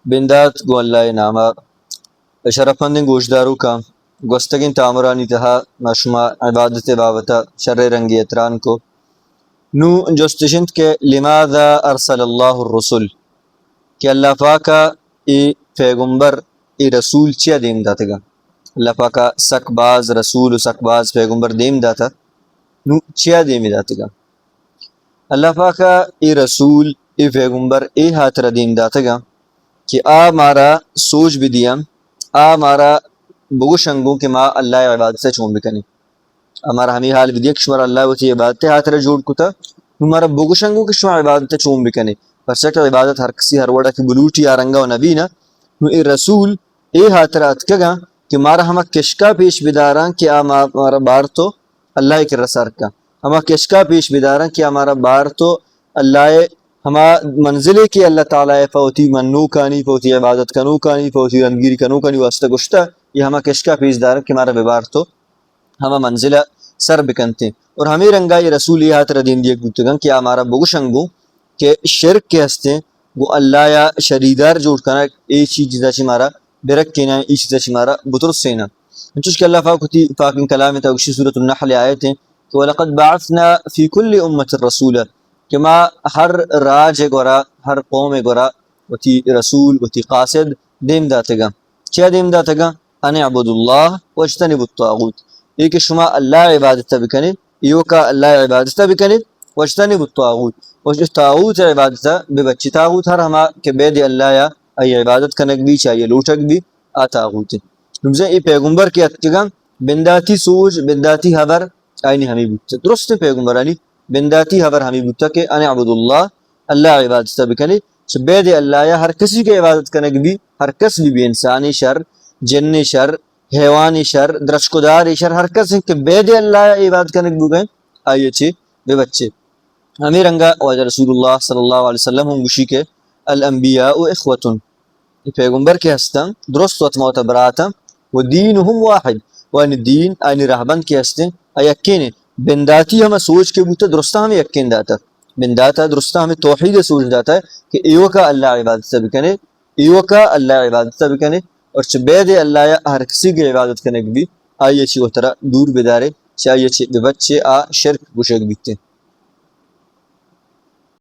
بندات گو اللہ نامہ شرفمند گوشدارو کا گوستگین تامرانی تہا مشما عبادت بابتا شر رنگی اتران کو نو جستشنت کے لماذا ارسل اللہ الرسل کہ اللہ پاکا ای پیغمبر ای رسول چیا دیم داتا گا اللہ پاکا سک باز رسول و سک باز پیغمبر دیم داتا نو چیا دیم داتا گا اللہ پاکا ای رسول ای پیغمبر ای ہاتر دیم داتا گا کہ مارا سوچ بھی دیا مارا بگوشنگوں کہ ما اللہ عبادت سے چون بکنے ہمارا ہمیں حال بھی دیا کہ شمار اللہ وتی عبادت ہاتر جوڑ کتا ہمارا بگوشنگوں کہ شمار عبادت چون بکنے پر سکت عبادت ہر کسی ہر وڑا کی بلوٹی آرنگا و نبینا نو ای رسول ای ہاتر اتکگا کہ مارا ہما کشکا پیش بداران کہ مارا بار تو اللہ کے رسار کا ہما کشکا پیش بداران کہ ہمارا بار تو اللہ ہما منزلے کی اللہ تعالیٰ فوتی منو کانی فوتی عبادت کنو کانی فوتی رنگیری کنو کانی واسطہ گشتا یہ ہما کشکا پیش داران کہ ہمارا ببار تو ہما منزلہ سر بکنتے اور ہمیں رنگا یہ رسول یہ ہاتھ ردین دیئے گتگن کہ ہمارا بگوشنگو کہ شرک کے ہستے وہ اللہ یا شریدار جوڑ کنا ای چیز جیزا چی مارا برک کنا ای چیزا چی مارا بطرس سینا انچوش کہ اللہ فاکتی فاکن کلام تاوشی سورة النحل آیت ہیں کہ وَلَقَدْ بَعَثْنَا فِي كُلِّ أُمَّةٍ رَسُولًا کہ ما ہر راج گورا ہر قوم گورا وتی رسول وتی قاصد دیم داتے گا کیا دیم داتے گا ان اعبد اللہ واجتنب الطاغوت یہ کہ شما اللہ عبادت بکنے ایو کا اللہ عبادت بکنے واجتنب الطاغوت وجہ طاغوت عبادت ببچی طاغوت ہر ہما کہ بید اللہ یا ای عبادت کنک بھی چاہیے لوٹک بھی طاغوت نمزے ای پیغمبر کی اتگا بنداتی سوچ بنداتی حبر آئینی ہمیں بودتا درست پیغمبرانی بنداتی حبر ہمیں بودتا کہ ان اعبد اللہ اللہ عبادت بکنے بید اللہ یا ہر کسی کے عبادت کنک بھی ہر کس بھی انسانی شر جن شر حیوانی شر درشکدار شر ہر کس کہ بید اللہ یا عبادت کنک بھی گئے آئیے چھے بے بچے ہمیں رنگا واجہ رسول اللہ صلی اللہ علیہ وسلم ہم گوشی کے الانبیاء اخوتن پیغمبر کے ہستن درست وقت موت براتا و دینہم واحد وانی دین آنی رہبند کے ہستن ایکین بنداتی ہمیں سوچ کے بوتا درستہ ہمیں یقین داتا بنداتا درستہ ہمیں توحید سوچ داتا ہے کہ ایو کا اللہ عبادت بکنے ایو کا اللہ عبادت بکنے اور چبید اللہ یا ہر کسی کی عبادت کرنے بھی آئیے چی وہ طرح دور بدارے چاہیے چی بچے شرک گشک بیتے